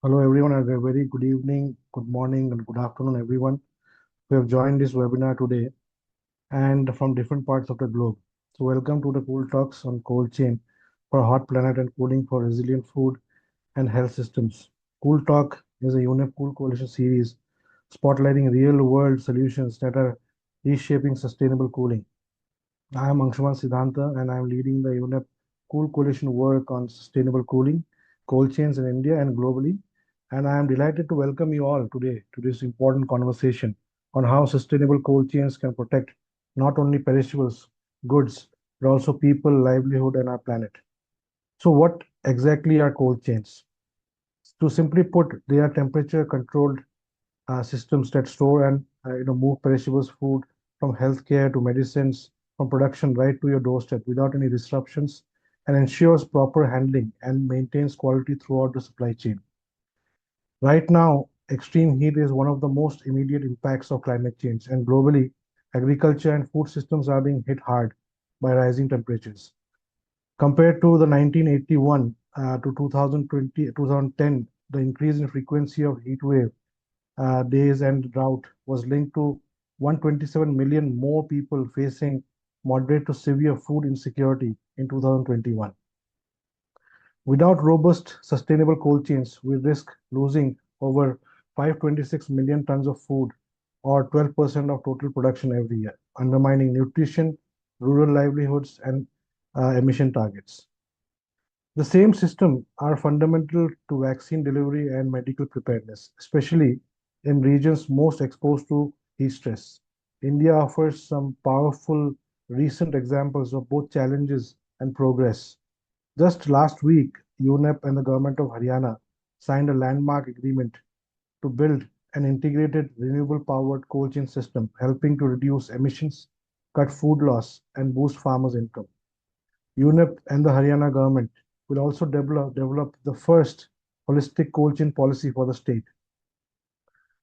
Hello, everyone, and a very good evening, good morning, and good afternoon, everyone who have joined this webinar today and from different parts of the globe. So, welcome to the Cool Talks on Cold Chain for a hot planet and cooling for resilient food and health systems. Cool Talk is a UNEP Cool Coalition series spotlighting real world solutions that are reshaping sustainable cooling. I am Anshuman Siddhanta, and I am leading the UNEP Cool Coalition work on sustainable cooling, cold chains in India and globally. And I am delighted to welcome you all today to this important conversation on how sustainable cold chains can protect not only perishables, goods, but also people, livelihood, and our planet. So, what exactly are cold chains? To simply put, they are temperature controlled systems that store and move perishables food from healthcare to medicines, from production right to your doorstep without any disruptions, and ensures proper handling and maintains quality throughout the supply chain. Right now, extreme heat is one of the most immediate impacts of climate change, and globally, agriculture and food systems are being hit hard by rising temperatures. Compared to the 1981 to 2020, 2010, the increase in frequency of heat wave days and drought was linked to 127 million more people facing moderate to severe food insecurity in 2021. Without robust, sustainable cold chains, we risk losing over 526 million tons of food, or 12% of total production every year, undermining nutrition, rural livelihoods, and emission targets. The same system are fundamental to vaccine delivery and medical preparedness, especially in regions most exposed to heat stress. India offers some powerful recent examples of both challenges and progress. Just last week, UNEP and the government of Haryana signed a landmark agreement to build an integrated renewable powered cold chain system, helping to reduce emissions, cut food loss, and boost farmers' income. UNEP and the Haryana government will also develop the first holistic cold chain policy for the state.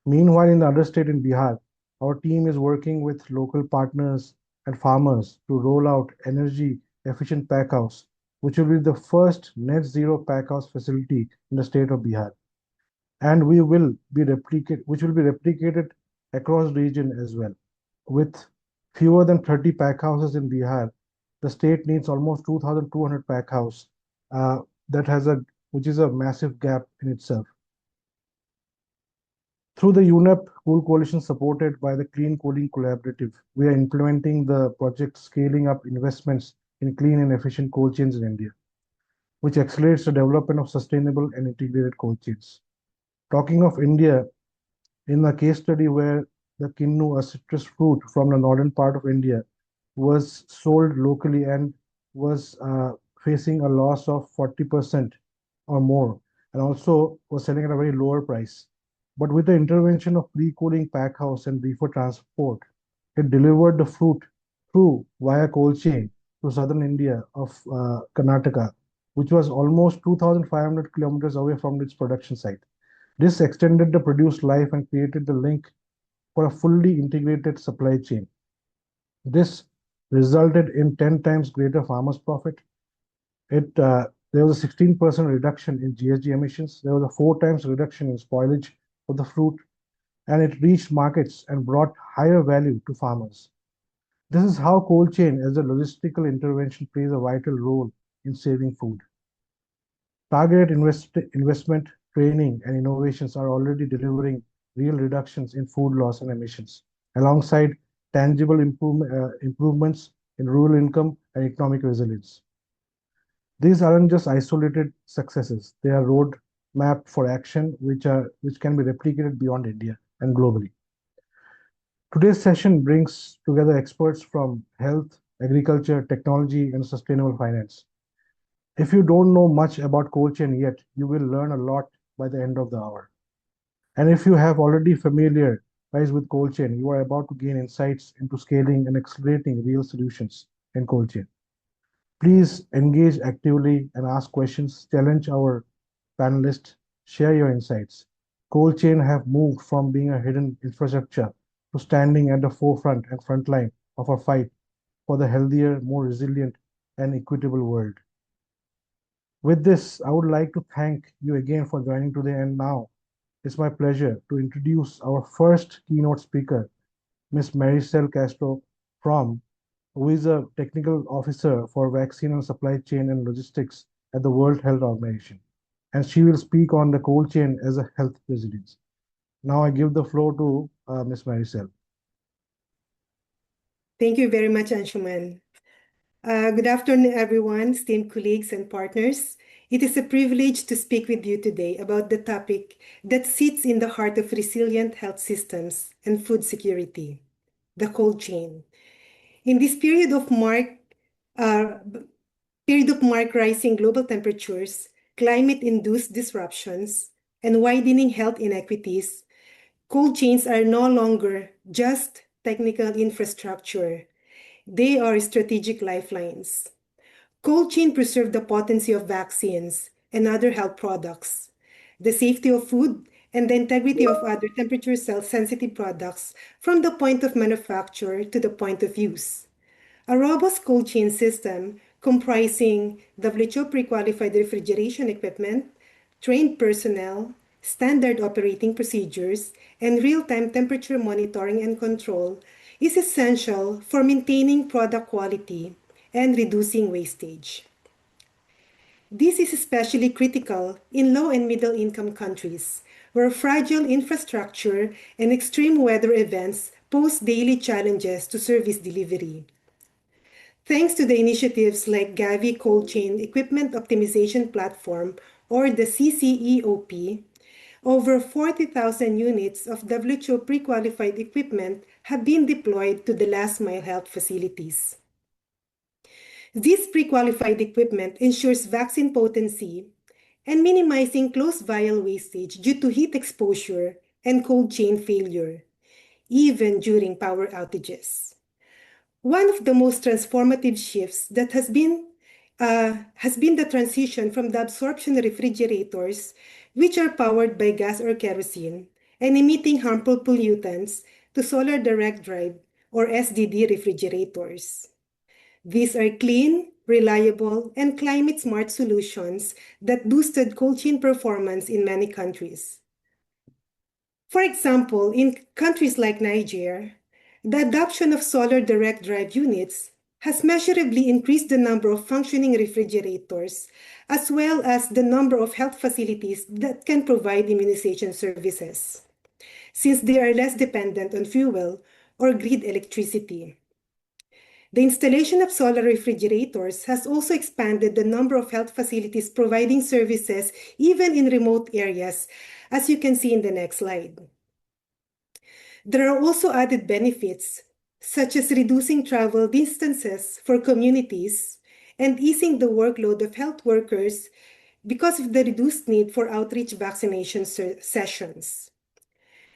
Meanwhile, in the other state in Bihar, our team is working with local partners and farmers to roll out energy efficient pack house, which will be the first net zero pack house facility in the state of Bihar. And which will be replicated across region as well. With fewer than 30 pack houses in Bihar, the state needs almost 2,200 pack house. That has a which is a massive gap in itself. Through the UNEP Cool Coalition supported by the Clean Cooling Collaborative, we are implementing the project scaling up investments in clean and efficient cold chains in India, which accelerates the development of sustainable and integrated cold chains. Talking of India, in a case study where the kinnu, a citrus fruit from the northern part of India, was sold locally and was facing a loss of 40% or more, and also was selling at a very lower price. But with the intervention of pre-cooling pack house and reefer transport, it delivered the fruit through via cold chain to southern India of Karnataka, which was almost 2,500 kilometers away from its production site. This extended the produced life and created the link for a fully integrated supply chain. This resulted in 10 times greater farmers' profit. There was a 16% reduction in GHG emissions. There was a 4 times reduction in spoilage of the fruit, and it reached markets and brought higher value to farmers. This is how cold chain as a logistical intervention plays a vital role in saving food. Targeted investment, training, and innovations are already delivering real reductions in food loss and emissions, alongside tangible improvements in rural income and economic resilience. These aren't just isolated successes; they are roadmap for action, which can be replicated beyond India and globally. Today's session brings together experts from health, agriculture, technology, and sustainable finance. If you don't know much about cold chain yet, you will learn a lot by the end of the hour. And if you have already familiarized with cold chain, you are about to gain insights into scaling and accelerating real solutions in cold chain. Please engage actively and ask questions, challenge our panelists, share your insights. Cold chain have moved from being a hidden infrastructure to standing at the forefront and front line of our fight for the healthier, more resilient, and equitable world. With this, I would like to thank you again for joining today. And now it's my pleasure to introduce our first keynote speaker, Ms. Maricel Castro from who is a technical officer for vaccine and supply chain and logistics at the World Health Organization. And she will speak on the cold chain as a health resilience. Now I give the floor to Ms. Maricel. Thank you very much, Anshuman. Good afternoon, everyone, esteemed colleagues and partners. It is a privilege to speak with you today about the topic that sits in the heart of resilient health systems and food security, the cold chain. In this uh, period of marked rising global temperatures, climate-induced disruptions, and widening health inequities, cold chains are no longer just technical infrastructure. They are strategic lifelines. Cold chain preserve the potency of vaccines and other health products, the safety of food, and the integrity of other temperature sensitive products from the point of manufacture to the point of use. A robust cold chain system comprising WHO pre-qualified refrigeration equipment, trained personnel, standard operating procedures, and real-time temperature monitoring and control is essential for maintaining product quality and reducing wastage. This is especially critical in low and middle income countries, where fragile infrastructure and extreme weather events pose daily challenges to service delivery. Thanks to the initiatives like Gavi Cold Chain Equipment Optimization Platform, or the CCEOP, over 40,000 units of WHO pre-qualified equipment have been deployed to the last mile health facilities. This pre-qualified equipment ensures vaccine potency and minimizing closed vial wastage due to heat exposure and cold chain failure, even during power outages. One of the most transformative shifts that has been the transition from the absorption refrigerators, which are powered by gas or kerosene and emitting harmful pollutants, to solar direct drive or SDD refrigerators. These are clean, reliable, and climate-smart solutions that boosted cold chain performance in many countries. For example, in countries like Nigeria, the adoption of solar direct drive units has measurably increased the number of functioning refrigerators, as well as the number of health facilities that can provide immunization services, since they are less dependent on fuel or grid electricity. The installation of solar refrigerators has also expanded the number of health facilities providing services even in remote areas, as you can see in the next slide. There are also added benefits, such as reducing travel distances for communities and easing the workload of health workers because of the reduced need for outreach vaccination sessions.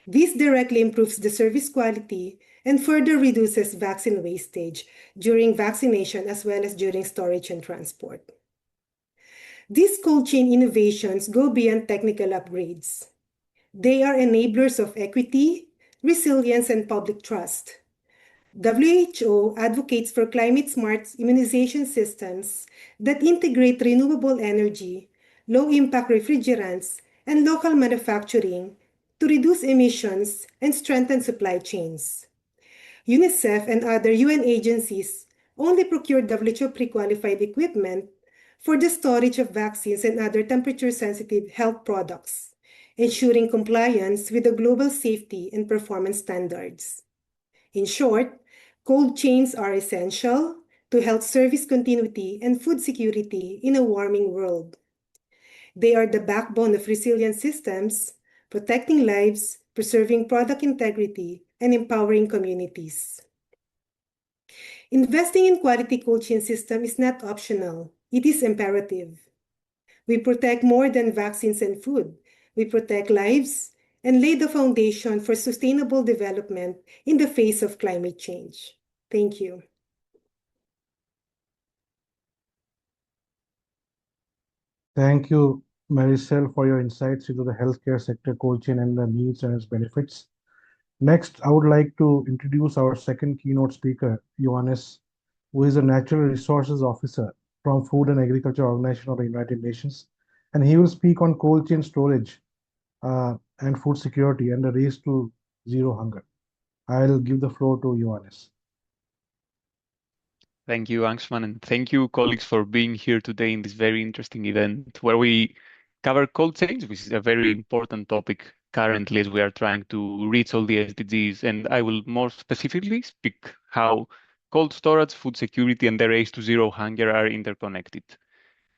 This directly improves the service quality and further reduces vaccine wastage during vaccination as well as during storage and transport. These cold chain innovations go beyond technical upgrades. They are enablers of equity, resilience, and public trust. WHO advocates for climate-smart immunization systems that integrate renewable energy, low-impact refrigerants, and local manufacturing to reduce emissions and strengthen supply chains. UNICEF and other UN agencies only procure WHO pre-qualified equipment for the storage of vaccines and other temperature-sensitive health products, ensuring compliance with the global safety and performance standards. In short, cold chains are essential to health service continuity and food security in a warming world. They are the backbone of resilient systems, protecting lives, preserving product integrity, and empowering communities. Investing in quality cold chain system is not optional, it is imperative. We protect more than vaccines and food. We protect lives and lay the foundation for sustainable development in the face of climate change. Thank you. Thank you, Maricel, for your insights into the healthcare sector cold chain and the needs and its benefits. Next, I would like to introduce our second keynote speaker, Johannes, who is a natural resources officer from Food and Agriculture Organization of the United Nations, and he will speak on cold chain storage and food security and the race to zero hunger. I'll give the floor to Ioannis. Thank you, Angstman, and thank you, colleagues, for being here today in this very interesting event where we cover cold chains, which is a very important topic currently as we are trying to reach all the SDGs. And I will more specifically speak how cold storage, food security, and the race to zero hunger are interconnected.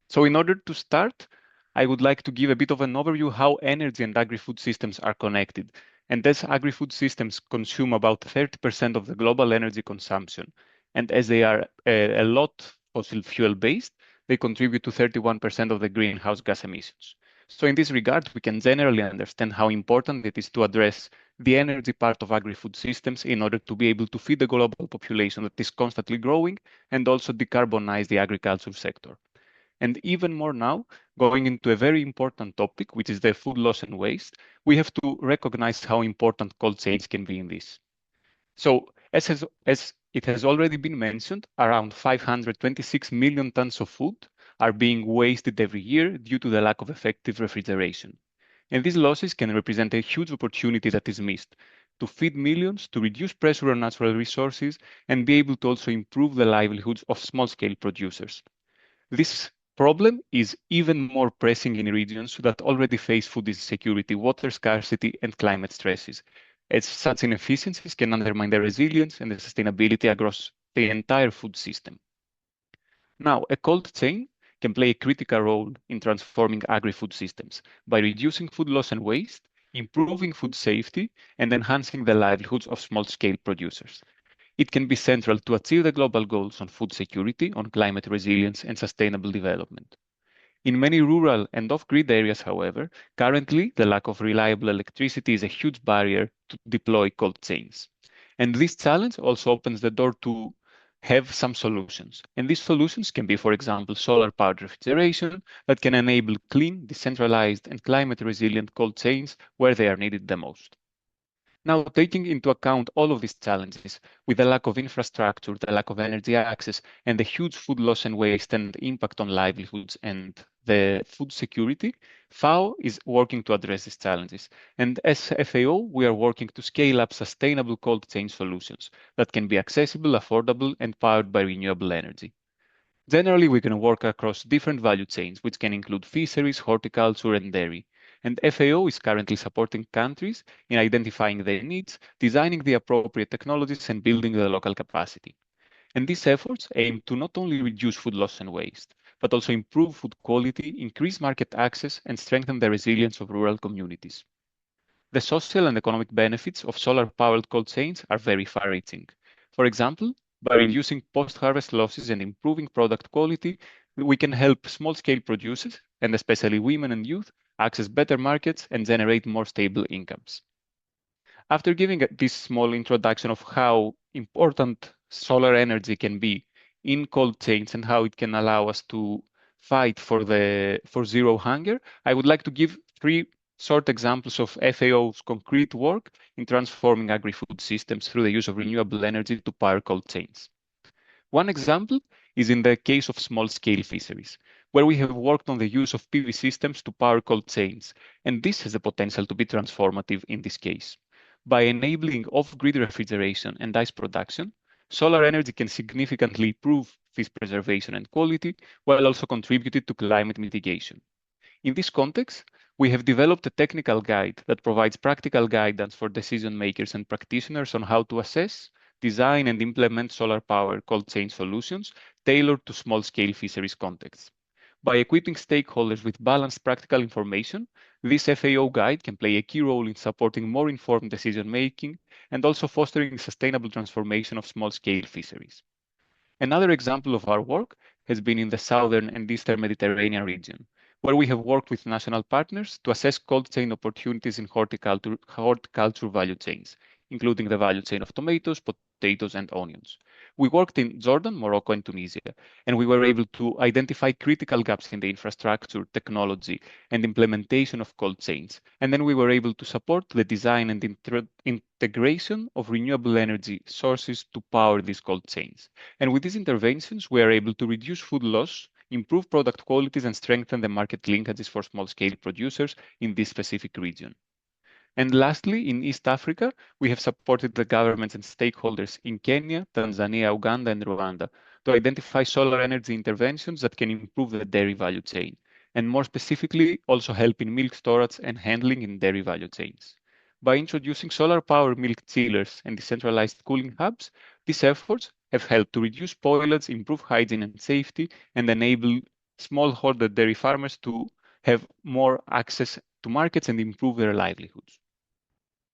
So in order to start, I would like to give a bit of an overview how energy and agri-food systems are connected. And as agri-food systems consume about 30% of the global energy consumption, and as they are a lot fossil fuel based, they contribute to 31% of the greenhouse gas emissions. So in this regard, we can generally understand how important it is to address the energy part of agri-food systems in order to be able to feed the global population that is constantly growing and also decarbonize the agriculture sector. And even more now, going into a very important topic, which is the food loss and waste, we have to recognize how important cold chains can be in this. So as it has already been mentioned, around 526 million tons of food are being wasted every year due to the lack of effective refrigeration. And these losses can represent a huge opportunity that is missed to feed millions, to reduce pressure on natural resources, and be able to also improve the livelihoods of small-scale producers. This problem is even more pressing in regions that already face food insecurity, water scarcity, and climate stresses, as such inefficiencies can undermine the resilience and the sustainability across the entire food system. Now, a cold chain can play a critical role in transforming agri-food systems by reducing food loss and waste, improving food safety, and enhancing the livelihoods of small-scale producers. It can be central to achieve the global goals on food security, on climate resilience, and sustainable development. In many rural and off-grid areas, however, currently the lack of reliable electricity is a huge barrier to deploy cold chains. And this challenge also opens the door to have some solutions. And these solutions can be, for example, solar-powered refrigeration that can enable clean, decentralized, and climate-resilient cold chains where they are needed the most. Now, taking into account all of these challenges, with the lack of infrastructure, the lack of energy access, and the huge food loss and waste and impact on livelihoods and the food security, FAO is working to address these challenges. And as FAO, we are working to scale up sustainable cold chain solutions that can be accessible, affordable, and powered by renewable energy. Generally, we can work across different value chains, which can include fisheries, horticulture, and dairy. And FAO is currently supporting countries in identifying their needs, designing the appropriate technologies, and building the local capacity. And these efforts aim to not only reduce food loss and waste, but also improve food quality, increase market access, and strengthen the resilience of rural communities. The social and economic benefits of solar-powered cold chains are very far-reaching. For example, by reducing post-harvest losses and improving product quality, we can help small-scale producers, and especially women and youth, access better markets and generate more stable incomes. After giving this small introduction of how important solar energy can be in cold chains and how it can allow us to fight for zero hunger, I would like to give three short examples of FAO's concrete work in transforming agri-food systems through the use of renewable energy to power cold chains. One example is in the case of small-scale fisheries, where we have worked on the use of PV systems to power cold chains, and this has the potential to be transformative in this case. By enabling off-grid refrigeration and ice production, solar energy can significantly improve fish preservation and quality, while also contributing to climate mitigation. In this context, we have developed a technical guide that provides practical guidance for decision makers and practitioners on how to assess, design, and implement solar power cold chain solutions tailored to small-scale fisheries contexts. By equipping stakeholders with balanced practical information, this FAO guide can play a key role in supporting more informed decision making and also fostering sustainable transformation of small-scale fisheries. Another example of our work has been in the southern and eastern Mediterranean region, where we have worked with national partners to assess cold chain opportunities in horticulture value chains, including the value chain of tomatoes, potatoes, and onions. We worked in Jordan, Morocco, and Tunisia, and we were able to identify critical gaps in the infrastructure, technology, and implementation of cold chains. And then we were able to support the design and integration of renewable energy sources to power these cold chains. And with these interventions, we are able to reduce food loss, improve product qualities, and strengthen the market linkages for small-scale producers in this specific region. And lastly, in East Africa, we have supported the governments and stakeholders in Kenya, Tanzania, Uganda, and Rwanda to identify solar energy interventions that can improve the dairy value chain, and more specifically, also help in milk storage and handling in dairy value chains. By introducing solar power milk chillers and decentralized cooling hubs, these efforts have helped to reduce spoilage, improve hygiene and safety, and enable smallholder dairy farmers to have more access to markets and improve their livelihoods.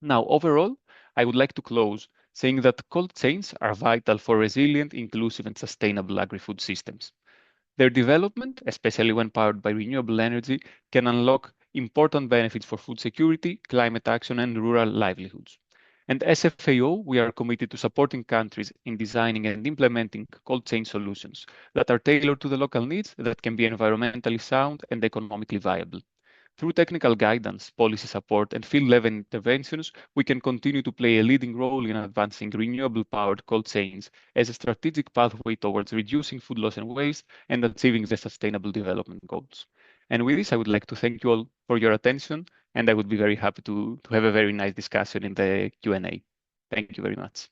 Now, overall, I would like to close saying that cold chains are vital for resilient, inclusive, and sustainable agri-food systems. Their development, especially when powered by renewable energy, can unlock important benefits for food security, climate action, and rural livelihoods. And as FAO, we are committed to supporting countries in designing and implementing cold chain solutions that are tailored to the local needs, that can be environmentally sound and economically viable. Through technical guidance, policy support, and field-level interventions, we can continue to play a leading role in advancing renewable-powered cold chains as a strategic pathway towards reducing food loss and waste and achieving the Sustainable Development Goals. And with this, I would like to thank you all for your attention, and I would be very happy to have a very nice discussion in the Q&A. Thank you very much.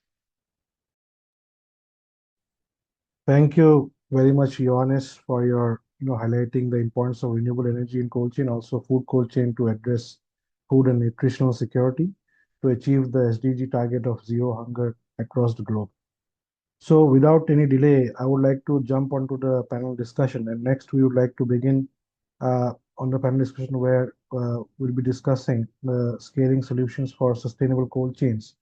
Thank you very much, Ioannis, for your highlighting the importance of renewable energy in cold chain, also food cold chain to address food and nutritional security to achieve the SDG target of zero hunger across the globe. So without any delay, I would like to jump onto the panel discussion. And next, we would like to begin on the panel discussion where we'll be discussing the scaling solutions for sustainable cold chains.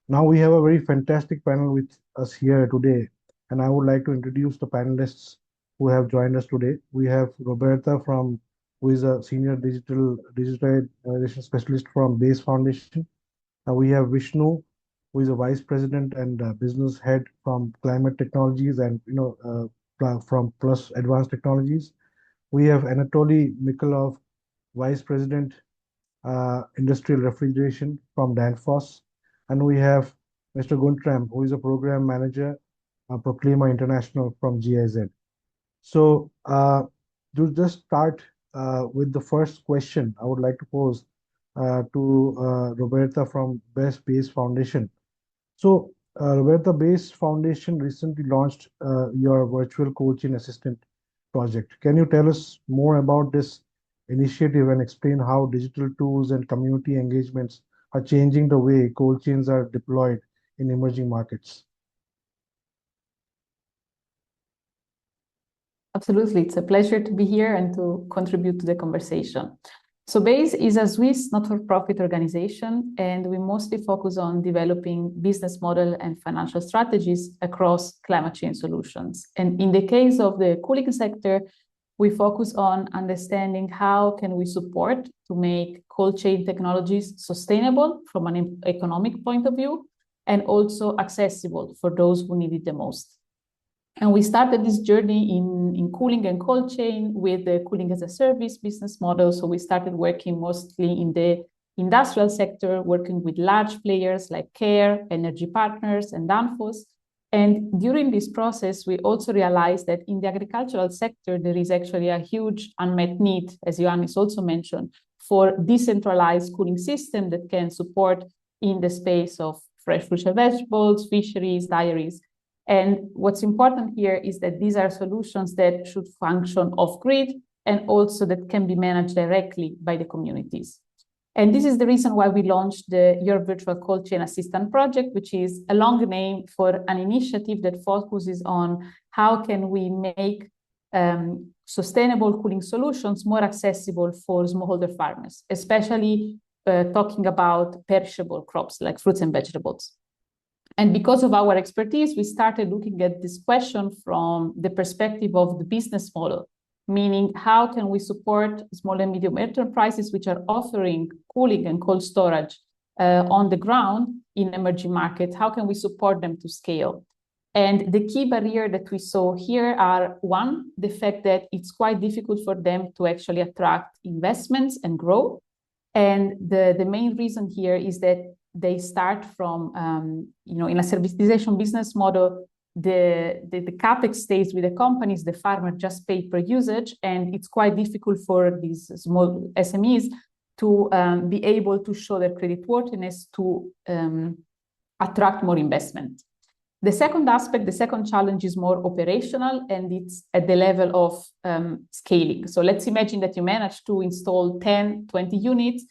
Now we have a very fantastic panel with us here today, and I would like to introduce the panelists who have joined us today. We have Roberta who is a senior digitalization specialist from Base Foundation. We have Vishnu, who is a vice president and business head from Climate Technologies and from Plus Advanced Technologies. We have Anatoly Mikhailov, vice president, industrial refrigeration from Danfoss. And we have Mr. Guntram, who is a program manager, Proclima International from GIZ. So to just start with the first question, I would like to pose to Roberta from Base Foundation. So Roberta, Base Foundation recently launched your virtual cold chain assistant project. Can you tell us more about this initiative and explain how digital tools and community engagements are changing the way cold chains are deployed in emerging markets? Absolutely. It's a pleasure to be here and to contribute to the conversation. So BASE is a Swiss not-for-profit organization, and we mostly focus on developing business model and financial strategies across climate change solutions. And in the case of the cooling sector, we focus on understanding how can we support to make cold chain technologies sustainable from an economic point of view, and also accessible for those who need it the most. And we started this journey in cooling and cold chain with the cooling as a service business model. So we started working mostly in the industrial sector, working with large players like CARE, Energy Partners, and Danfoss. And during this process, we also realized that in the agricultural sector, there is actually a huge unmet need, as Ioannis also mentioned, for decentralized cooling system that can support in the space of fresh fruits and vegetables, fisheries, dairies. And what's important here is that these are solutions that should function off-grid and also that can be managed directly by the communities. And this is the reason why we launched the Your Virtual Cold Chain Assistant Project, which is a long name for an initiative that focuses on how can we make sustainable cooling solutions more accessible for smallholder farmers, especially talking about perishable crops like fruits and vegetables. And because of our expertise, we started looking at this question from the perspective of the business model, meaning how can we support small and medium enterprises which are offering cooling and cold storage on the ground in emerging markets? How can we support them to scale? And the key barrier that we saw here are, one, the fact that it's quite difficult for them to actually attract investments and grow. And the main reason here is that they start from, in a servitization business model, the capex stays with the companies, the farmer just pay per usage, and it's quite difficult for these small SMEs to be able to show their creditworthiness to attract more investment. The second aspect, the second challenge is more operational, and it's at the level of scaling. So let's imagine that you manage to install 10, 20 units.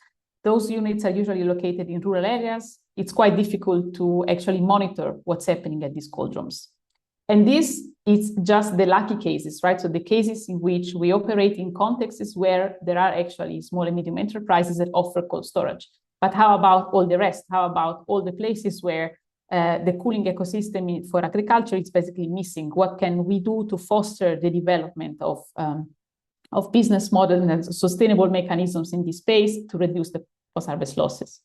Those units are usually located in rural areas. It's quite difficult to actually monitor what's happening at these cold rooms. And this is just the lucky cases, right? So the cases in which we operate in contexts where there are actually small and medium enterprises that offer cold storage. But how about all the rest? How about all the places where the cooling ecosystem for agriculture is basically missing? What can we do to foster the development of business models and sustainable mechanisms in this space to reduce the post-harvest losses?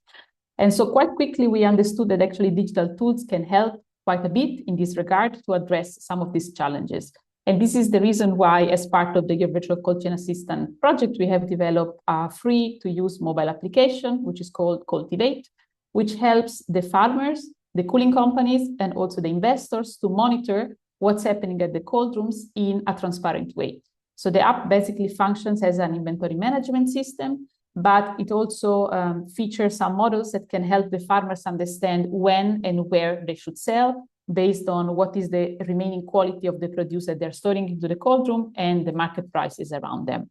And so quite quickly, we understood that actually digital tools can help quite a bit in this regard to address some of these challenges. And this is the reason why, as part of the Your Virtual Cold Chain Assistant project, we have developed a free-to-use mobile application, which is called Cultivate, which helps the farmers, the cooling companies, and also the investors to monitor what's happening at the cold rooms in a transparent way. So the app basically functions as an inventory management system, but it also features some models that can help the farmers understand when and where they should sell based on what is the remaining quality of the produce that they're storing into the cold room and the market prices around them.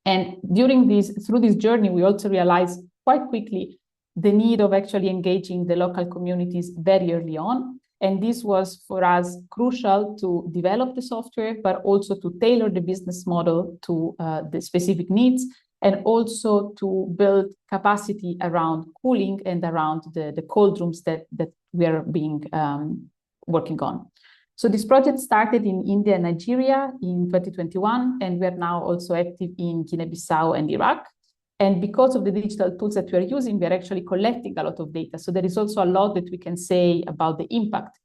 And through this journey, we also realized quite quickly the need of actually engaging the local communities very early on. And this was for us crucial to develop the software, but also to tailor the business model to the specific needs, and also to build capacity around cooling and around the cold rooms that we are working on. So this project started in India and Nigeria in 2021, and we are now also active in Guinea-Bissau and Iraq. And because of the digital tools that we are using, we are actually collecting a lot of data. So there is also a lot that we can say about the impact.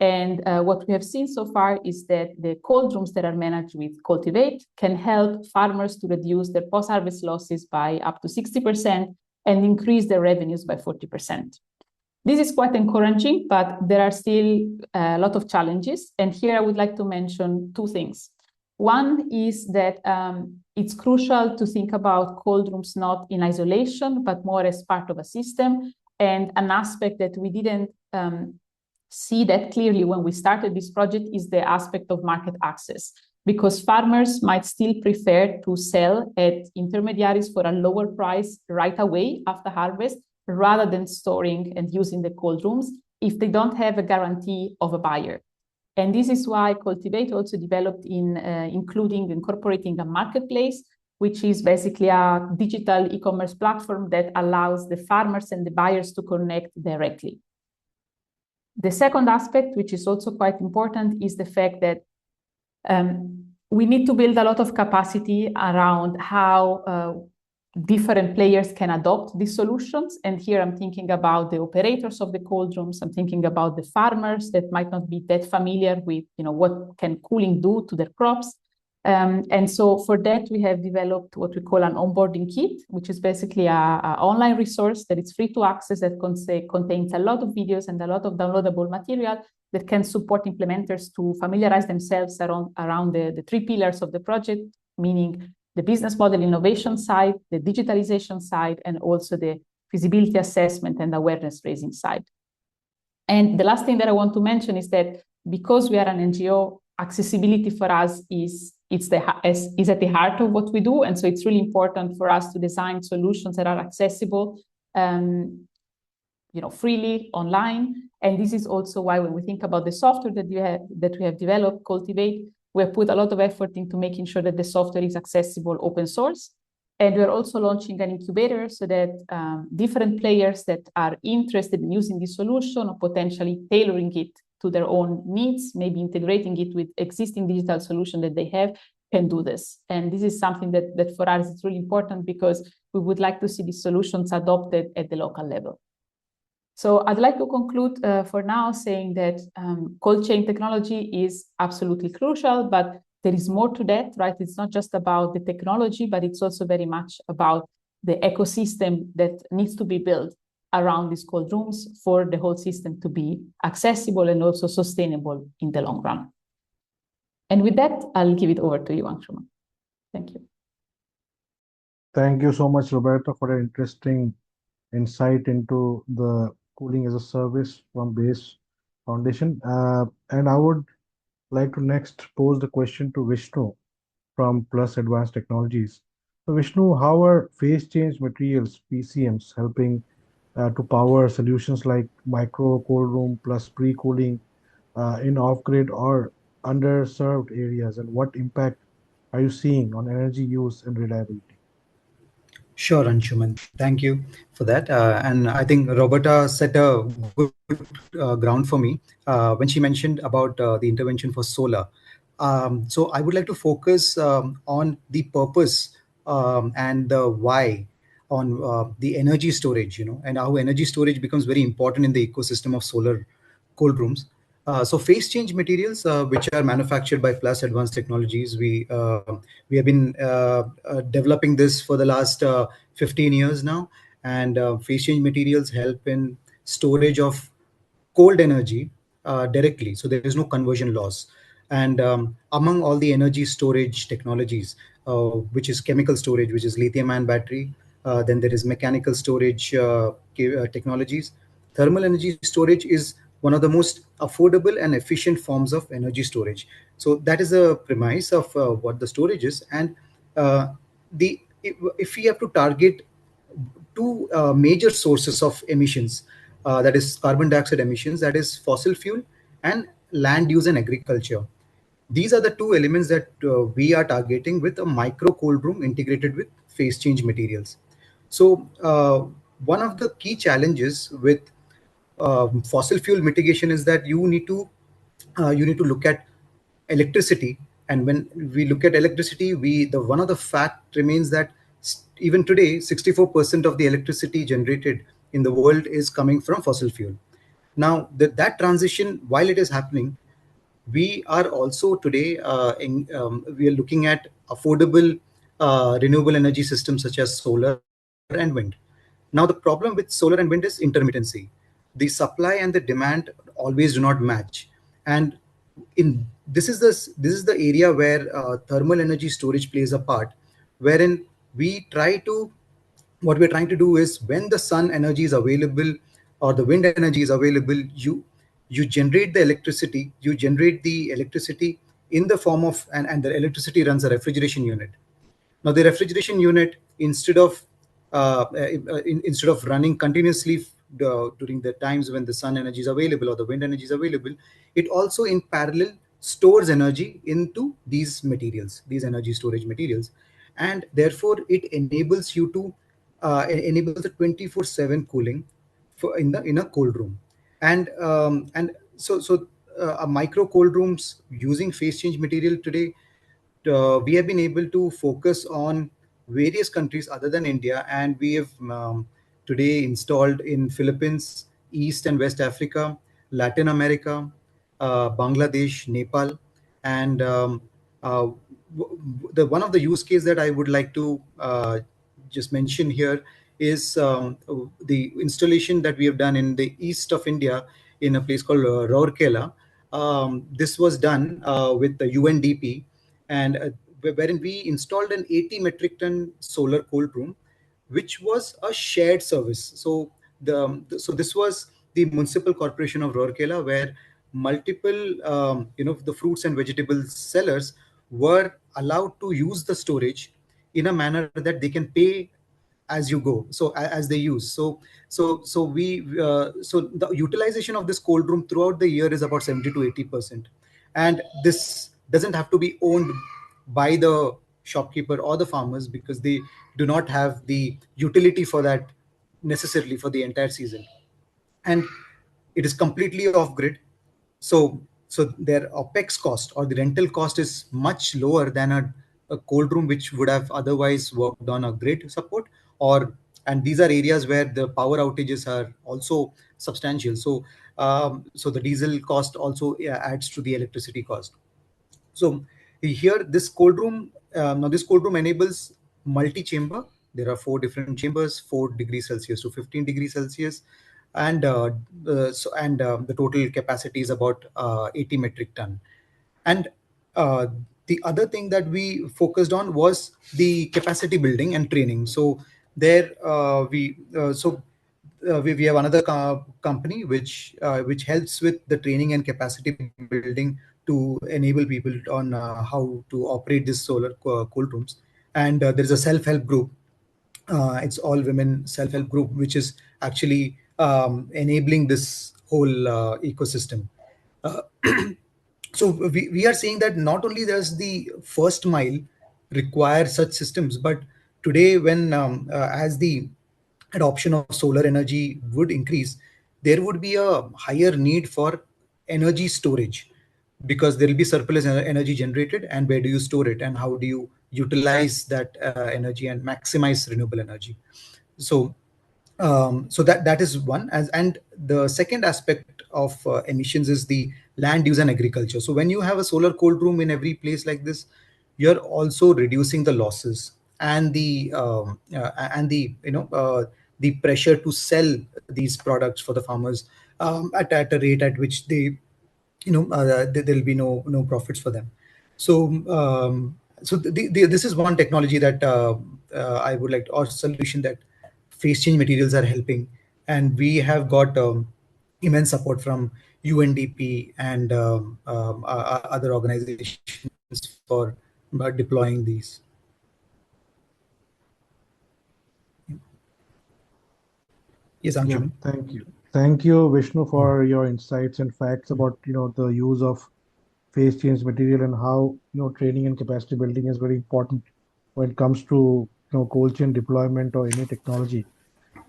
And what we have seen so far is that the cold rooms that are managed with Cultivate can help farmers to reduce their post-harvest losses by up to 60% and increase their revenues by 40%. This is quite encouraging, but there are still a lot of challenges. And here I would like to mention two things. One is that it's crucial to think about cold rooms not in isolation, but more as part of a system. And an aspect that we didn't see that clearly when we started this project is the aspect of market access, because farmers might still prefer to sell at intermediaries for a lower price right away after harvest, rather than storing and using the cold rooms if they don't have a guarantee of a buyer. And this is why Cultivate also developed incorporating a marketplace, which is basically a digital e-commerce platform that allows the farmers and the buyers to connect directly. The second aspect, which is also quite important, is the fact that we need to build a lot of capacity around how different players can adopt these solutions. And here I'm thinking about the operators of the cold rooms. I'm thinking about the farmers that might not be that familiar with, what can cooling do to their crops. And so for that, we have developed what we call an onboarding kit, which is basically an online resource that is free to access, that contains a lot of videos and a lot of downloadable material that can support implementers to familiarize themselves around the three pillars of the project, meaning the business model innovation side, the digitalization side, and also the feasibility assessment and awareness raising side. And the last thing that I want to mention is that because we are an NGO, accessibility for us is at the heart of what we do. And so it's really important for us to design solutions that are accessible, freely online. And this is also why when we think about the software that we have developed, Cultivate, we have put a lot of effort into making sure that the software is accessible open source. And we're also launching an incubator so that different players that are interested in using this solution or potentially tailoring it to their own needs, maybe integrating it with existing digital solution that they have, can do this. And this is something that for us is really important because we would like to see these solutions adopted at the local level. So I'd like to conclude for now saying that cold chain technology is absolutely crucial, but there is more to that, right? It's not just about the technology, but it's also very much about the ecosystem that needs to be built around these cold rooms for the whole system to be accessible and also sustainable in the long run. And with that, I'll give it over to you, Anshuman. Thank you. Thank you so much, Roberto, for the interesting insight into the cooling as a service from Base Foundation. And I would like to next pose the question to Vishnu from Plus Advanced Technologies. So, Vishnu, how are phase change materials, PCMs, helping to power solutions like micro cold room plus pre-cooling in off-grid or underserved areas, and what impact are you seeing on energy use and reliability? Sure, Anshuman. Thank you for that. And I think Roberta set a good ground for me when she mentioned about the intervention for solar. So I would like to focus on the purpose and the why on the energy storage, and how energy storage becomes very important in the ecosystem of solar cold rooms. So phase change materials, which are manufactured by Plus Advanced Technologies, we have been developing this for the last 15 years now, and phase change materials help in storage of cold energy directly, so there is no conversion loss. And among all the energy storage technologies, which is chemical storage, which is lithium ion battery, then there is mechanical storage technologies. Thermal energy storage is one of the most affordable and efficient forms of energy storage. So that is a premise of what the storage is. And the if we have to target two major sources of emissions, that is carbon dioxide emissions, that is fossil fuel and land use and agriculture. These are the two elements that we are targeting with a micro cold room integrated with phase change materials. So one of the key challenges with fossil fuel mitigation is that you need to look at electricity. And when we look at electricity, the one of the fact remains that even today 64% of the electricity generated in the world is coming from fossil fuel. Now that transition, while it is happening, we are also today we are looking at affordable renewable energy systems such as solar and wind. Now the problem with solar and wind is intermittency. The supply and the demand always do not match. And in this is the area where thermal energy storage plays a part, wherein we try to what we're trying to do is, when the sun energy is available or the wind energy is available, you generate the electricity in the form of, and the electricity runs a refrigeration unit. Now the refrigeration unit, instead of running continuously during the times when the sun energy is available or the wind energy is available, it also in parallel stores energy into these materials, these energy storage materials. And therefore it enables you to enable the 24/7 cooling in a cold room. And a micro cold rooms using phase change material today, we have been able to focus on various countries other than India, and we have today installed in Philippines, East and West Africa, Latin America, Bangladesh, Nepal. And the one of the use case that I would like to just mention here is the installation that we have done in the east of India in a place called Rourkela. This was done with the UNDP, and wherein we installed an 80 metric ton solar cold room, which was a shared service. So so this was the municipal corporation of Rourkela, where multiple the fruits and vegetables sellers were allowed to use the storage in a manner that they can pay as you go, so as they use. So the utilization of this cold room throughout the year is about 70 to 80%. And this doesn't have to be owned by the shopkeeper or the farmers, because they do not have the utility for that necessarily for the entire season. And it is completely off grid. So their opex cost or the rental cost is much lower than a cold room which would have otherwise worked on a grid support. And these are areas where the power outages are also substantial. So the diesel cost also adds to the electricity cost. So here, this cold room enables multi-chamber There are 4 different chambers, 4 degrees Celsius to 15 degrees Celsius, and the total capacity is about 80 metric ton. And uh, the other thing that we focused on was the capacity building and training. So there we have another company which helps with the training and capacity building to enable people on how to operate this solar cold rooms. And there is a self-help group. It's all women self-help group, which is actually enabling this whole ecosystem. Uh, so we are seeing that not only does the first mile require such systems, but today when as the adoption of solar energy would increase, there would be a higher need for energy storage, because there will be surplus energy generated, and where do you store it, and how do you utilize that energy and maximize renewable energy. So that is one. And the second aspect of emissions is the land use and agriculture. So when you have a solar cold room in every place like this, you're also reducing the losses and the pressure to sell these products for the farmers at a rate at which there'll be no profits for them. So this is one technology that I would like, or solution that phase change materials are helping, and we have got immense support from UNDP and other organizations for deploying these. Yes, Yeah, Anshuman. thank you. Thank you, Vishnu, for your insights and facts about the use of phase change material and how training and capacity building is very important when it comes to cold chain deployment or any technology.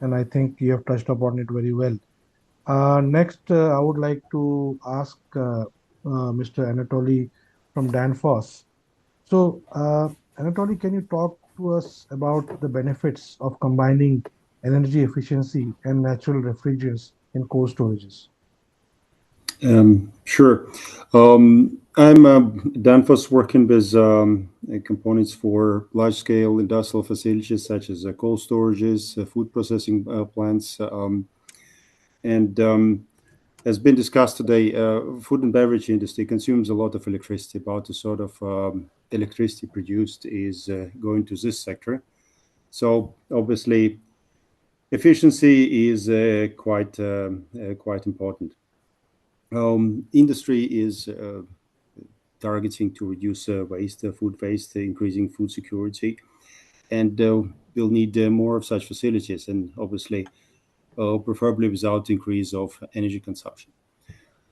And I think you have touched upon it very well. Next, I would like to ask Mr. Anatoly from Danfoss. So, Anatoly, can you talk to us about the benefits of combining energy efficiency and natural refrigerants in cold storages? Sure. I'm Danfoss working with components for large-scale industrial facilities such as cold storages, food processing plants, and as been discussed today, food and beverage industry consumes a lot of electricity. About a sort of electricity produced is going to this sector. So obviously, efficiency is quite important. Industry is targeting to reduce waste, food waste, increasing food security, and we'll need more of such facilities, and obviously, preferably without increase of energy consumption.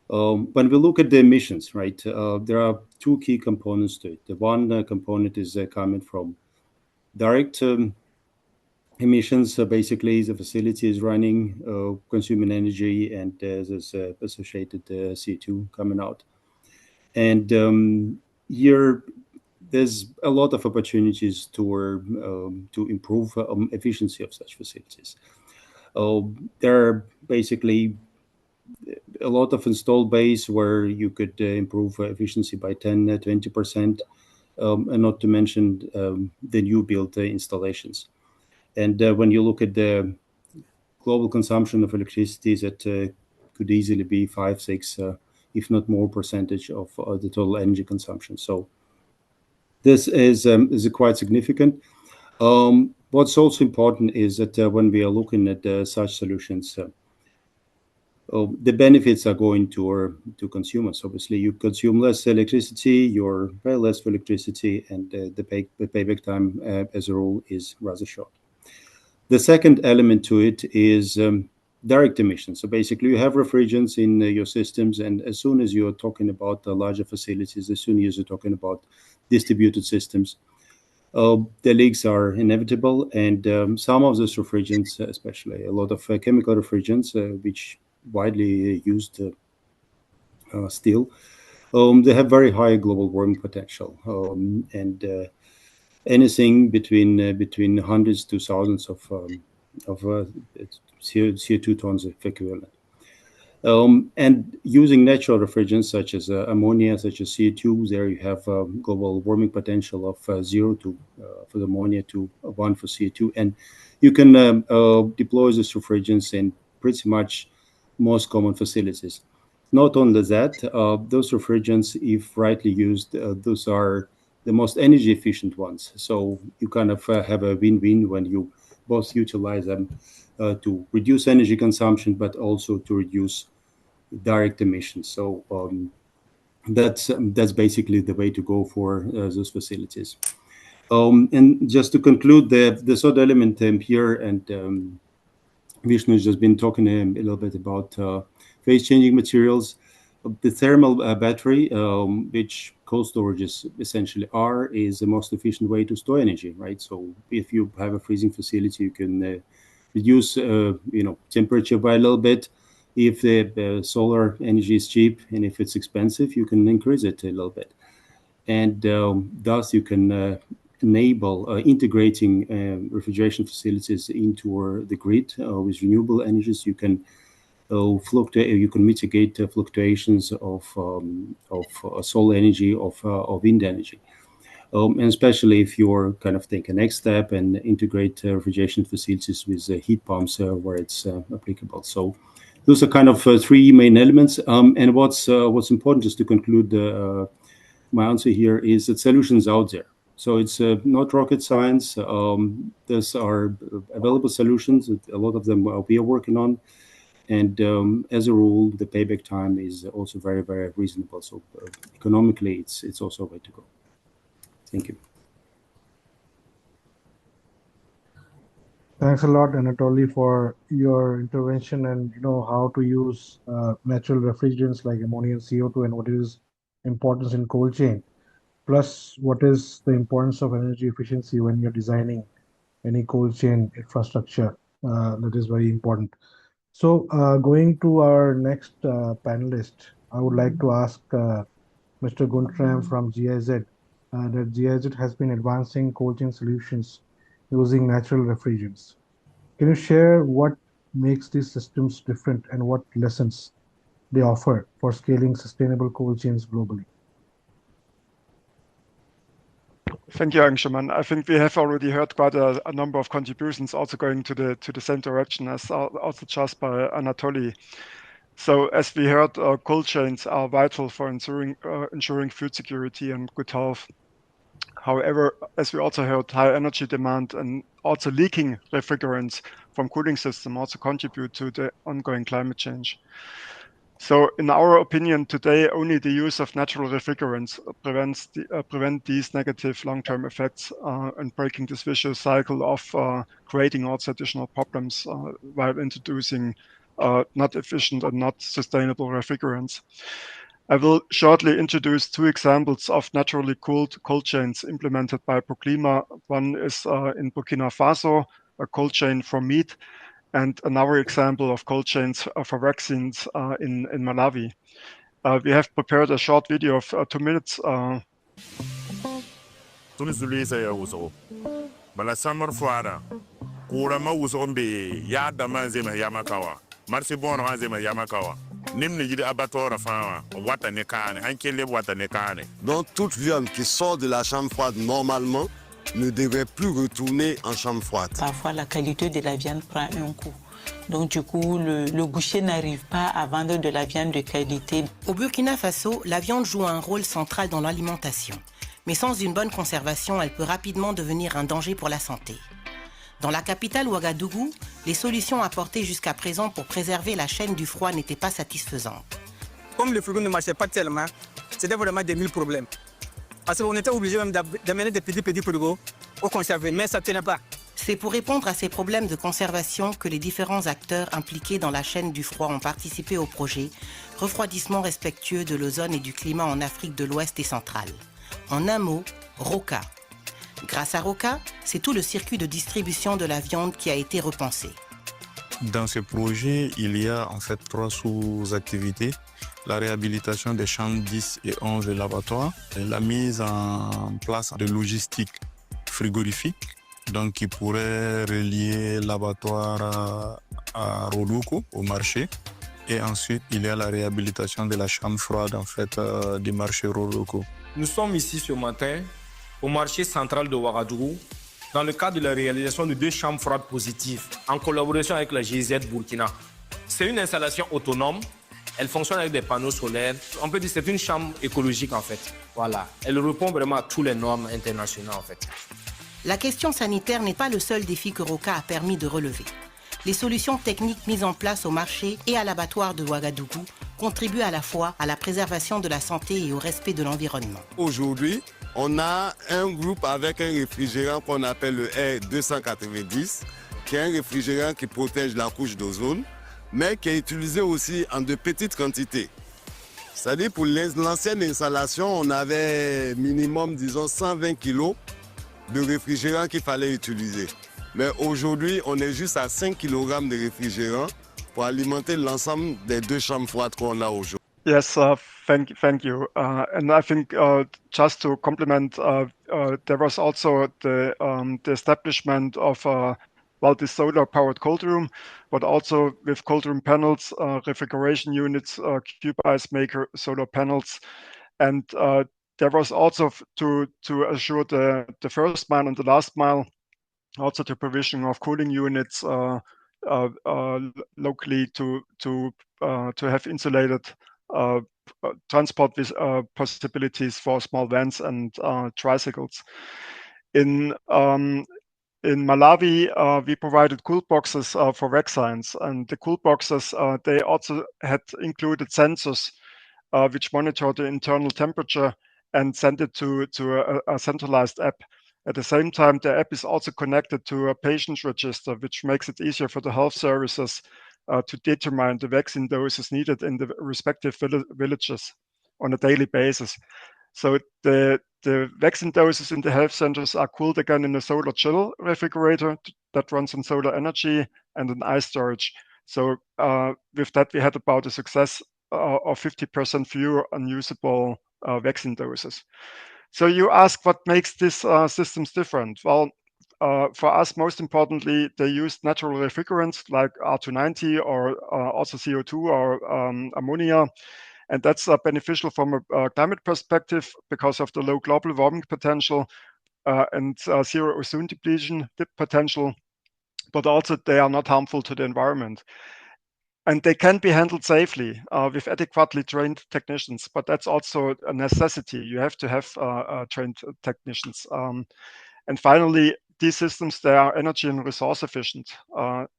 When we look at the emissions, right, there are two key components to it. The one component is coming from direct emissions. Basically, the facility is running, consuming energy, and there's associated CO2 coming out. And here, there's a lot of opportunities to improve efficiency of such facilities. There are basically a lot of installed base where you could improve efficiency by 10, 20%, and not to mention the new build installations. And when you look at the global consumption of electricity, that could easily be 5, 6, if not more percentage of the total energy consumption. So this is quite significant. What's also important is that when we are looking at such solutions, the benefits are going to consumers. Obviously, you consume less electricity, you pay less for electricity, and the payback time, as a rule, is rather short. The second element to it is direct emissions. So basically, you have refrigerants in your systems, and as soon as you're talking about larger facilities, as soon as you're talking about distributed systems, the leaks are inevitable, and some of those refrigerants, especially a lot of chemical refrigerants, which widely used still, they have very high global warming potential, and anything between hundreds to thousands of CO2 tons of equivalent. And using natural refrigerants such as ammonia, such as CO2, there you have global warming potential of 0 to for the ammonia to 1 for CO2. And you can deploy these refrigerants in pretty much most common facilities. Not only that, those refrigerants, if rightly used, those are the most energy efficient ones. So you kind of have a win-win when you both utilize them to reduce energy consumption, but also to reduce direct emissions. So that's basically the way to go for those facilities. And just to conclude, the third element here, and Vishnu has just been talking a little bit about phase-changing materials. The thermal battery, which cold storages essentially are, is the most efficient way to store energy, right? So if you have a freezing facility, you can reduce, temperature by a little bit. If the solar energy is cheap, and if it's expensive, you can increase it a little bit. And thus you can enable integrating refrigeration facilities into the grid with renewable energies. You can you can mitigate fluctuations of solar energy, of wind energy. And especially if you're kind of take a next step and integrate refrigeration facilities with heat pumps where it's applicable. So those are kind of three main elements. And what's important, just to conclude my answer here, is that solutions out there. So it's not rocket science. These are available solutions. A lot of them we are working on. And as a rule, the payback time is also very, very reasonable. So economically, it's also a way to go. Thank you. Thanks a lot, Anatoly, for your intervention and how to use natural refrigerants like ammonia and CO2 and what is importance in cold chain. Plus, what is the importance of energy efficiency when you're designing any cold chain infrastructure? That is very important. So, going to our next panelist, I would like to ask Mr. Guntram from GIZ that GIZ has been advancing cold chain solutions using natural refrigerants. Can you share what makes these systems different and what lessons they offer for scaling sustainable cold chains globally? Thank you, Anshuman. I think we have already heard quite a number of contributions also going to the same direction as also just by Anatoly. So as we heard, cold chains are vital for ensuring food security and good health. However, as we also heard, high energy demand and also leaking refrigerants from cooling system also contribute to the ongoing climate change. So in our opinion, today, only the use of natural refrigerants prevent these negative long-term effects and breaking this vicious cycle of creating also additional problems while introducing not efficient and not sustainable refrigerants. I will shortly introduce two examples of naturally cooled cold chains implemented by Proclima. One is in Burkina Faso, a cold chain for meat, and another example of cold chains for vaccines in Malawi. We have prepared a short video of 2 minutes. Tunizulisa ya uso. Bala samar fuara. Kura ma uso mbe ya dama zema yamakawa. Marsi bono zema yamakawa. Nimni jidi abatora fawa. Wata nekane. Hankele wata nekane. Donc toute viande qui sort de la chambre froide normalement ne devrait plus retourner en chambre froide. Parfois, la qualité de la viande prend un coup. Donc du coup, le boucher n'arrive pas à vendre de la viande de qualité. Au Burkina Faso, la viande joue un rôle central dans l'alimentation. Mais sans une bonne conservation, elle peut rapidement devenir un danger pour la santé. Dans la capitale Ouagadougou, les solutions apportées jusqu'à présent pour préserver la chaîne du froid n'étaient pas satisfaisantes. Comme le frigo ne marchait pas tellement, c'était vraiment des mille problèmes. Parce qu'on était obligé même d'amener des petits frigos pour conserver, mais ça ne tenait pas. C'est pour répondre à ces problèmes de conservation que les différents acteurs impliqués dans la chaîne du froid ont participé au projet Refroidissement respectueux de l'ozone et du climat en Afrique de l'Ouest et centrale. En un mot, ROCA. Grâce à ROCA, c'est tout le circuit de distribution de la viande qui a été repensé. Dans ce projet, il y a en fait 3 sous-activités. La réhabilitation des chambres 10 et 11 de l'abattoir, la mise en place de logistique frigorifique, donc qui pourrait relier l'abattoir à Rodoko, au marché, Et ensuite, il y a la réhabilitation de la chambre froide, en fait, des marchés locaux. Nous sommes ici ce matin au marché central de Ouagadougou dans le cadre de la réalisation de 2 chambres froides positives en collaboration avec la GIZ Burkina. C'est une installation autonome. Elle fonctionne avec des panneaux solaires. On peut dire que c'est une chambre écologique en fait. Voilà. Elle répond vraiment à toutes les normes internationales en fait. La question sanitaire n'est pas le seul défi que Roca a permis de relever. Les solutions techniques mises en place au marché et à l'abattoir de Ouagadougou contribuent à la fois à la préservation de la santé et au respect de l'environnement. Aujourd'hui, on a un groupe avec un réfrigérant qu'on appelle le R290, qui est un réfrigérant qui protège la couche d'ozone, mais qui est utilisé aussi en de petites quantités. C'est-à-dire pour l'ancienne installation, on avait minimum, disons, 120 kg de réfrigérant qu'il fallait utiliser. Mais aujourd'hui, on est juste à 5 kg de réfrigérant pour alimenter l'ensemble des 2 chambres froides qu'on a aujourd'hui. Yes, thank you. And I think just to complement, there was also the establishment of the solar-powered cold room, but also with cold room panels, refrigeration units, cube ice maker, solar panels, and there was also to assure the first mile and the last mile, also the provision of cooling units locally to have insulated transport possibilities for small vans and tricycles. In Malawi, we provided cool boxes for vaccines, and the cool boxes they also had included sensors which monitor the internal temperature and send it to a centralized app. At the same time, the app is also connected to a patient register, which makes it easier for the health services to determine the vaccine doses needed in the respective villages on a daily basis. So the vaccine doses in the health centers are cooled again in a solar chill refrigerator that runs on solar energy and an ice storage. So with that, we had about a success of 50% fewer unusable vaccine doses. So you ask what makes these systems different? Well, for us, most importantly, they use natural refrigerants like R290 or also CO2 or ammonia. And that's beneficial from a climate perspective because of the low global warming potential and zero ozone depletion potential, but also they are not harmful to the environment. And they can be handled safely with adequately trained technicians, but that's also a necessity. You have to have trained technicians. And finally, these systems, they are energy and resource efficient.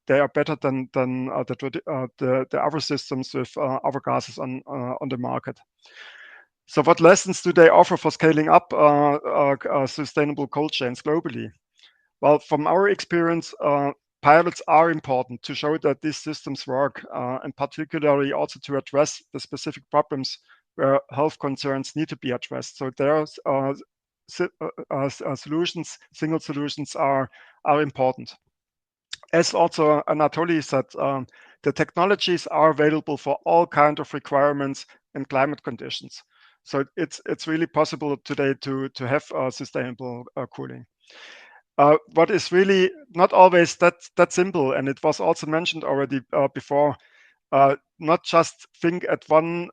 They are better than the other systems with other gases on the market. So what lessons do they offer for scaling up sustainable cold chains globally? Well, from our experience, pilots are important to show that these systems work, and particularly also to address the specific problems where health concerns need to be addressed. So there's solutions, single solutions are important. As also Anatoly said, the technologies are available for all kinds of requirements and climate conditions. So it's really possible today to have sustainable cooling. What is really not always that simple, and it was also mentioned already before, not just think at one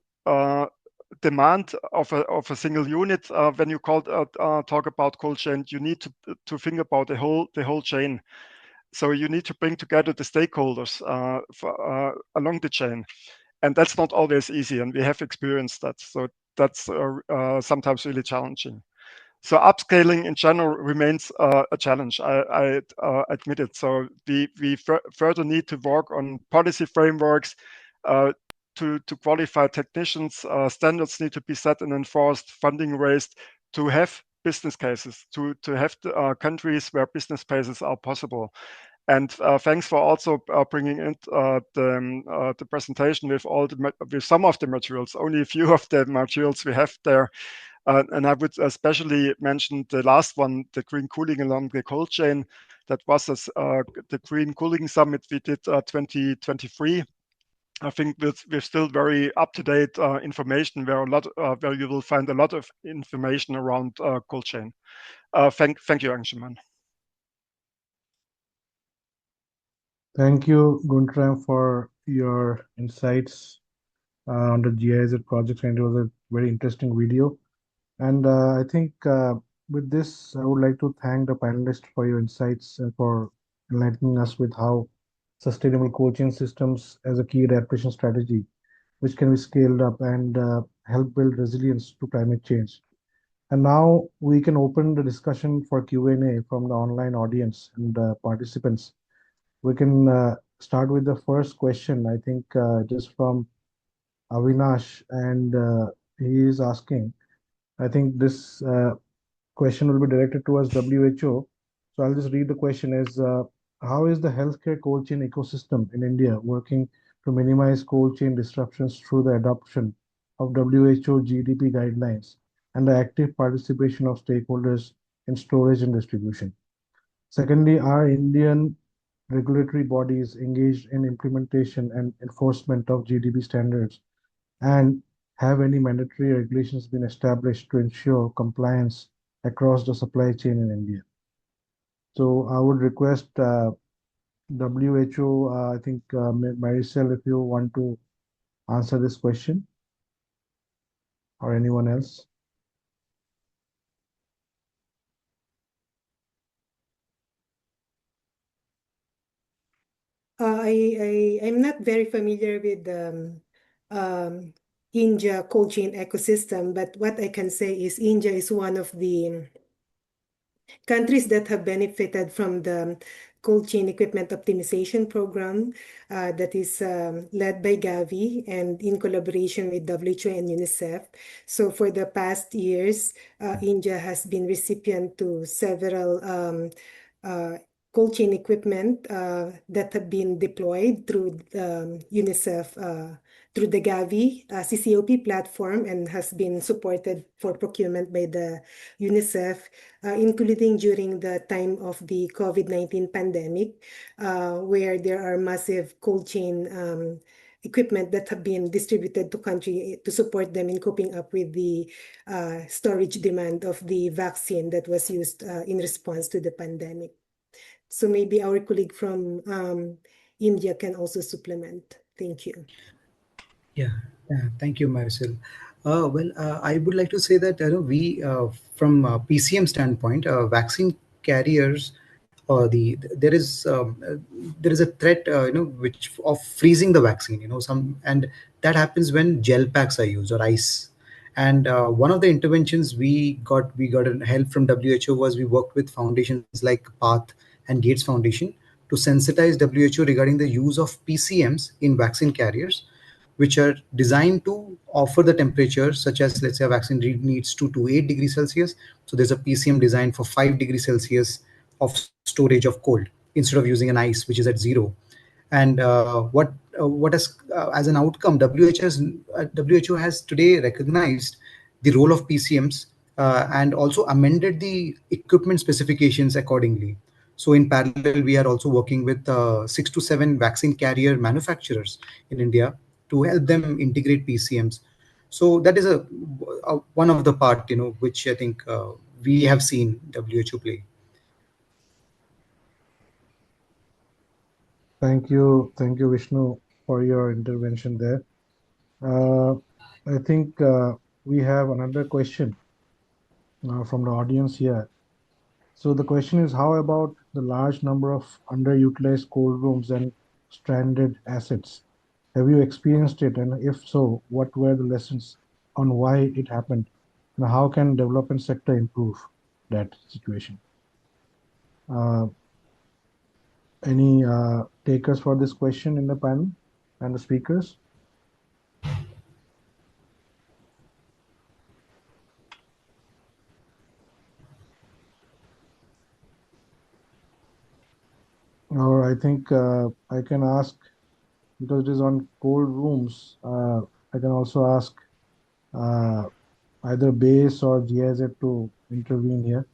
demand of a single unit. When you talk about cold chain, you need to think about the whole chain. So you need to bring together the stakeholders along the chain, and that's not always easy. And we have experienced that. So that's sometimes really challenging. So upscaling in general remains a challenge. I admit it. So we further need to work on policy frameworks to qualify technicians. Standards need to be set and enforced. Funding raised to have business cases, to have countries where business cases are possible. And thanks for also bringing in the presentation with with some of the materials. Only a few of the materials we have there. And I would especially mention the last one, the green cooling along the cold chain. That was the Green Cooling Summit we did 2023. I think with still very up-to-date information where you will find a lot of information around cold chain. Thank you, Anshuman. Thank you, Guntram, for your insights on the GIZ project, and it was a very interesting video. And I think with this, I would like to thank the panelists for your insights and for enlightening us with how sustainable cold chain systems as a key adaptation strategy, which can be scaled up and help build resilience to climate change. And now we can open the discussion for Q&A from the online audience and participants. We can start with the first question. I think it is from Avinash, and he is asking, I think this question will be directed towards WHO. So I'll just read the question as how is the healthcare cold chain ecosystem in India working to minimize cold chain disruptions through the adoption of WHO GDP guidelines and the active participation of stakeholders in storage and distribution? Secondly, are Indian regulatory bodies engaged in implementation and enforcement of GDP standards? And have any mandatory regulations been established to ensure compliance across the supply chain in India? So I would request WHO, I think Maricel, if you want to answer this question, or anyone else. I'm not very familiar with India cold chain ecosystem, but what I can say is India is one of the countries that have benefited from the cold chain equipment optimization program that is led by Gavi and in collaboration with WHO and UNICEF. So for the past years, India has been recipient to several cold chain equipment that have been deployed through UNICEF through the Gavi CCOP platform and has been supported for procurement by the UNICEF, including during the time of the COVID-19 pandemic, where there are massive cold chain equipment that have been distributed to country to support them in coping up with the storage demand of the vaccine that was used in response to the pandemic. So maybe our colleague from India can also supplement. Thank you. Yeah, thank you, Maricel. I would like to say that we, from PCM standpoint, vaccine carriers, there is a threat, which of freezing the vaccine, and that happens when gel packs are used or ice. And one of the interventions we got help from WHO was we worked with foundations like Path and Gates Foundation to sensitize WHO regarding the use of PCMs in vaccine carriers, which are designed to offer the temperature, such as, let's say, a vaccine needs 2 to 8 degrees Celsius. So there's a PCM designed for 5 degrees Celsius of storage of cold instead of using an ice, which is at 0. And what has as an outcome, WHO has today recognized the role of PCMs and also amended the equipment specifications accordingly. So in parallel, we are also working with 6 to 7 vaccine carrier manufacturers in India to help them integrate PCMs. So that is a one of the part, which I think we have seen WHO play. Thank you, Vishnu, for your intervention there. Uh, I think we have another question from the audience here. So the question is, how about the large number of underutilized cold rooms and stranded assets? Have you experienced it? And if so, what were the lessons on why it happened? And how can development sector improve that situation? Uh, any takers for this question in the panel and the speakers? Or I think I can ask, because it is on cold rooms, I can also ask uh, either base or GIZ to intervene here.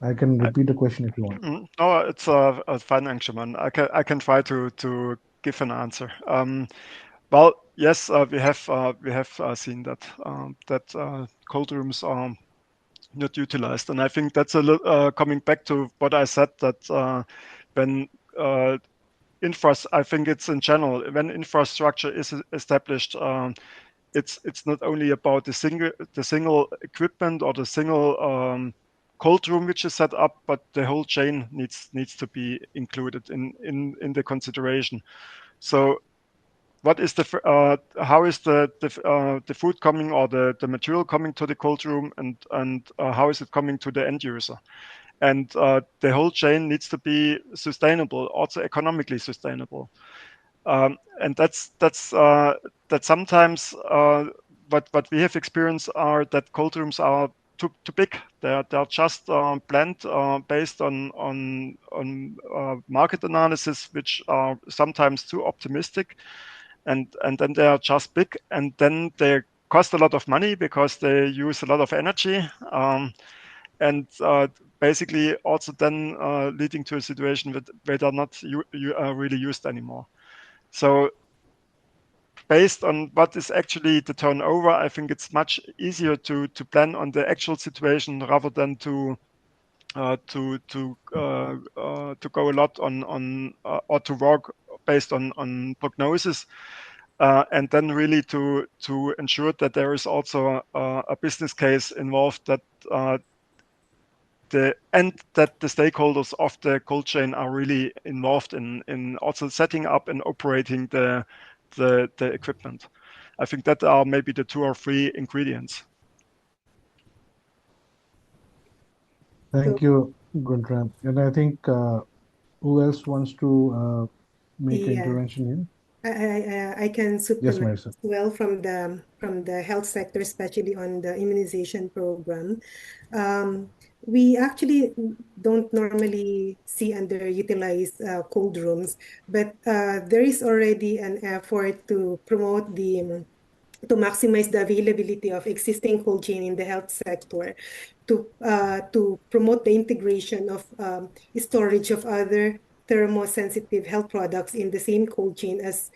I can repeat the question if you want. No, it's fine, Anshuman. I can try to give an answer. Well, yes, we have seen that cold rooms are not utilized, and I think that's coming back to what I said, that when I think it's in general, when infrastructure is established, it's not only about the single equipment or the single cold room which is set up, but the whole chain needs to be included in the consideration. So what is how is the food coming, or the material coming to the cold room, and how is it coming to the end user? And the whole chain needs to be sustainable, also economically sustainable. And that sometimes what we have experienced are that cold rooms are too big. They're just planned based on market analysis, which are sometimes too optimistic, and then they are just big, and then they cost a lot of money because they use a lot of energy. And basically also then leading to a situation where they're not really used anymore. So based on what is actually the turnover, I think it's much easier to plan on the actual situation rather than to go a lot on or to work based on prognosis, and then really to ensure that there is also a business case involved, that that the stakeholders of the cold chain are really involved in also setting up and operating the equipment. I think that are maybe the 2 or 3 ingredients. Thank you, Guntram. And I think who else wants to make an Yeah, intervention here? I can Yes, supplement Marissa. as well from the health sector, especially on the immunization program. We actually don't normally see underutilized cold rooms, but there is already an effort to promote to maximize the availability of existing cold chain in the health sector, to promote the integration of storage of other thermosensitive health products in the same cold chain as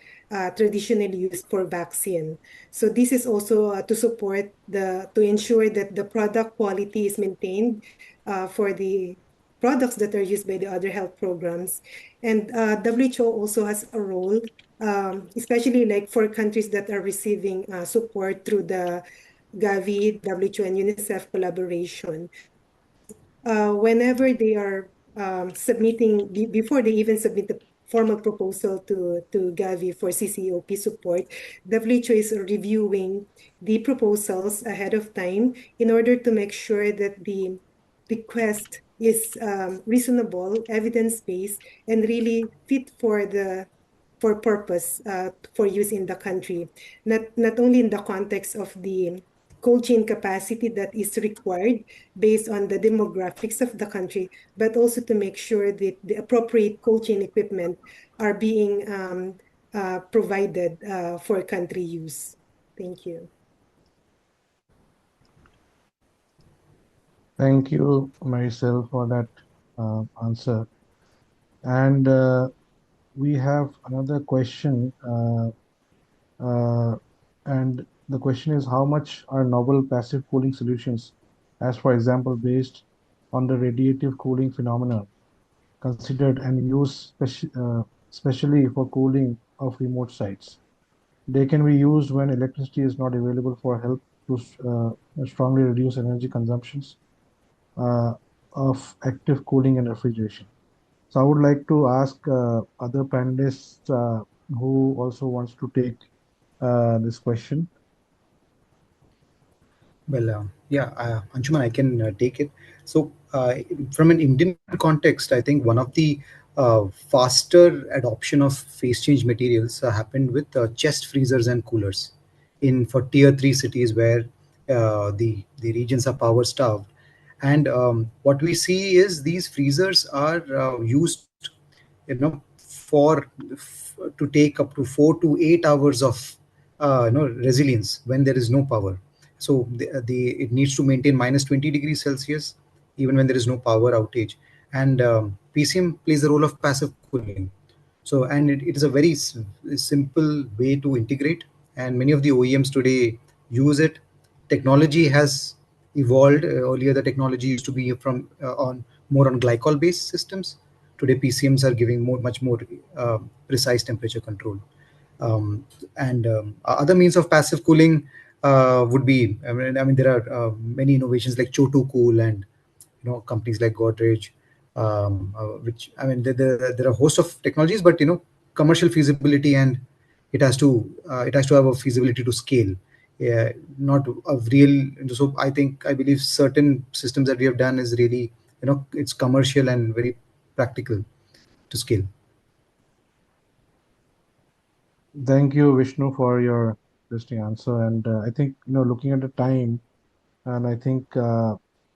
traditionally used for vaccine. So this is also to ensure that the product quality is maintained for the products that are used by the other health programs. And WHO also has a role, especially like for countries that are receiving support through the Gavi, WHO, and UNICEF collaboration. Whenever they are submitting, before they even submit the formal proposal to Gavi for CCOP support, WHO is reviewing the proposals ahead of time in order to make sure that the request is reasonable, evidence-based, and really fit for purpose for use in the country. Not only in the context of the cold chain capacity that is required based on the demographics of the country, but also to make sure that the appropriate cold chain equipment are being provided for country use. Thank you. Thank you, Maricel, for that answer. And we have another question. And the question is, how much are novel passive cooling solutions, as for example, based on the radiative cooling phenomena, considered and used especially for cooling of remote sites? They can be used when electricity is not available for help to strongly reduce energy consumptions of active cooling and refrigeration. So I would like to ask other panelists who also wants to take this question. Well, yeah, Anshuman, I can take it. So, from an Indian context, I think one of the faster adoption of phase change materials happened with chest freezers and coolers in for tier 3 cities where the regions are power starved. And what we see is these freezers are used, for to take up to 4 to 8 hours of resilience when there is no power. So it needs to maintain minus 20 degrees Celsius even when there is no power outage. And PCM plays the role of passive cooling. So, and it is a very simple way to integrate, and many of the OEMs today use it. Technology has evolved. Earlier, the technology used to be from on more on glycol based systems, today PCMs are giving much more precise temperature control. And other means of passive cooling would be, I mean there are many innovations like Chotu Cool and companies like Godrej, which I mean there are a host of technologies, but commercial feasibility, and it has to have a feasibility to scale. Yeah, not a real. So I believe certain systems that we have done is really it's commercial and very practical to scale. Thank you, Vishnu, for your interesting answer. And I think, looking at the time, and I think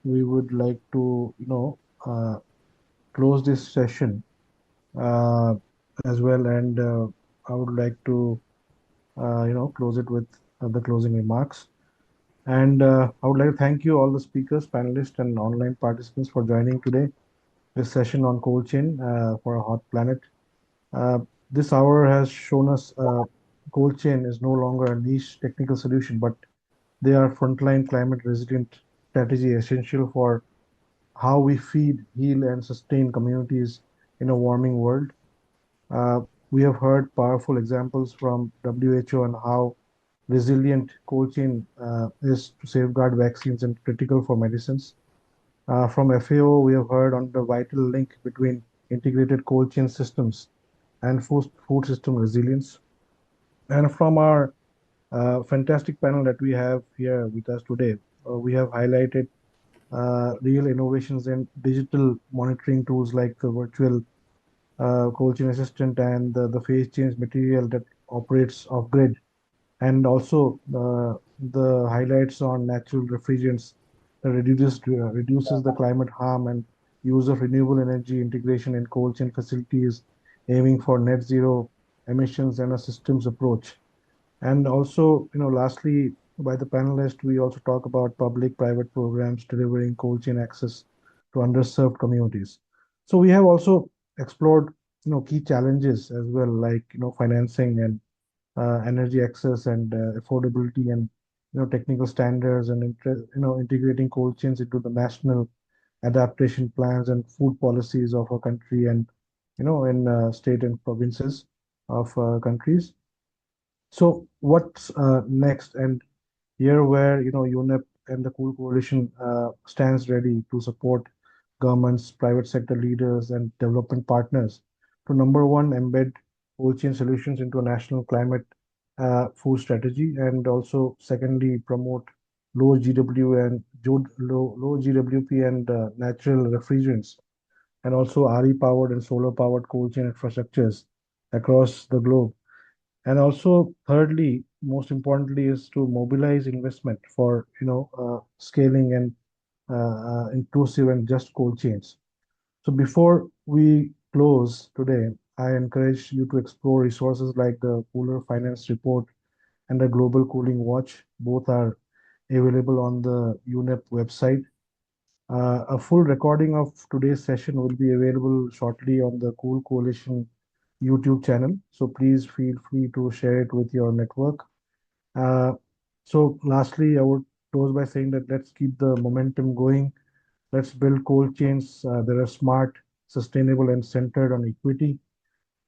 we would like to, close this session uh, as well. And I would like to, close it with the closing remarks. And I would like to thank you, all the speakers, panelists, and online participants for joining today this session on cold chain for a hot planet. Uh, this hour has shown us cold chain is no longer a niche technical solution, but they are frontline climate resilient strategy essential for how we feed, heal, and sustain communities in a warming world. Uh, we have heard powerful examples from WHO on how resilient cold chain is to safeguard vaccines and critical for medicines. From FAO, we have heard on the vital link between integrated cold chain systems and food system resilience. And from our fantastic panel that we have here with us today, we have highlighted real innovations in digital monitoring tools like the virtual cold chain assistant and the phase change material that operates off grid, and also the highlights on natural refrigerants that reduces the climate harm, and use of renewable energy integration in cold chain facilities, aiming for net zero emissions and a systems approach. And also, lastly, by the panelists, we also talk about public-private programs delivering cold chain access to underserved communities. So we have also explored, key challenges as well, like, financing and energy access and affordability, and technical standards, and integrating cold chains into the national adaptation plans and food policies of our country, and in state and provinces of countries. So what's next? And here where UNEP and the Cool Coalition stands ready to support governments, private sector leaders, and development partners to, number one, embed cold chain solutions into a national climate food strategy, and also secondly promote low GW and low GWP and natural refrigerants, and also RE powered and solar powered cold chain infrastructures across the globe. And also thirdly, most importantly, is to mobilize investment for scaling and inclusive and just cold chains. So before we close today, I encourage you to explore resources like the Cooler Finance Report and the Global Cooling Watch. Both are available on the UNEP website. A full recording of today's session will be available shortly on the Cool Coalition YouTube channel. So please feel free to share it with your network. Uh, so lastly, I would close by saying that let's keep the momentum going. Let's build cold chains that are smart, sustainable, and centered on equity.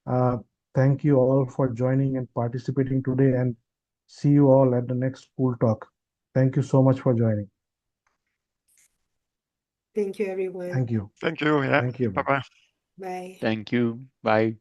Uh, Thank you all for joining and participating today, and see you all at the next Cool Talk. Thank you so much for joining. Thank you, everyone. Thank you. Thank you. Yeah. Thank you. Bye bye. Bye. Thank you. Bye.